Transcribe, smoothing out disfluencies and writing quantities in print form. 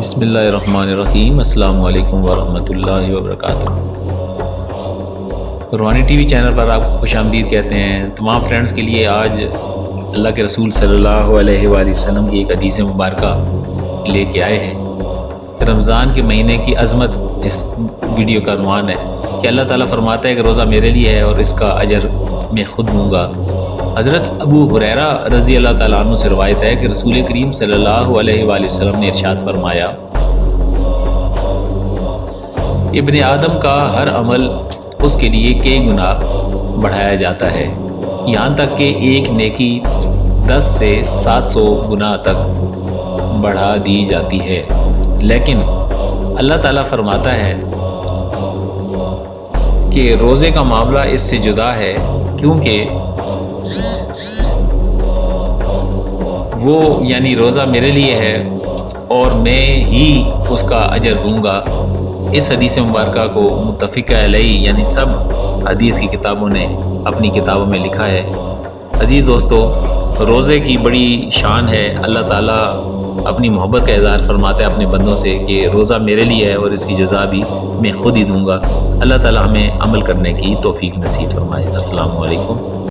بسم اللہ الرحمن الرحیم۔ السلام علیکم ورحمۃ اللہ وبرکاتہ۔ روحانی ٹی وی چینل پر آپ کو خوش آمدید کہتے ہیں۔ تمام فرینڈز کے لیے آج اللہ کے رسول صلی اللہ علیہ وآلہ وسلم کی ایک حدیث مبارکہ لے کے آئے ہیں۔ رمضان کے مہینے کی عظمت اس ویڈیو کا عنوان ہے کہ اللہ تعالیٰ فرماتا ہے کہ روزہ میرے لیے ہے اور اس کا اجر میں خود دوں گا۔ حضرت ابو ہریرہ رضی اللہ تعالیٰ عنہ سے روایت ہے کہ رسول کریم صلی اللہ علیہ وآلہ وسلم نے ارشاد فرمایا، ابن آدم کا ہر عمل اس کے لیے کئی گنا بڑھایا جاتا ہے، یہاں تک کہ ایک نیکی 10 سے 700 گنا تک بڑھا دی جاتی ہے، لیکن اللہ تعالیٰ فرماتا ہے کہ روزے کا معاملہ اس سے جدا ہے، کیونکہ وہ یعنی روزہ میرے لیے ہے اور میں ہی اس کا اجر دوں گا۔ اس حدیث مبارکہ کو متفق علیہ یعنی سب حدیث کی کتابوں نے اپنی کتابوں میں لکھا ہے۔ عزیز دوستو، روزے کی بڑی شان ہے۔ اللہ تعالیٰ اپنی محبت کا اظہار فرماتا ہے اپنے بندوں سے کہ روزہ میرے لیے ہے اور اس کی جزا بھی میں خود ہی دوں گا۔ اللہ تعالیٰ ہمیں عمل کرنے کی توفیق نصیب فرمائے۔ السلام علیکم۔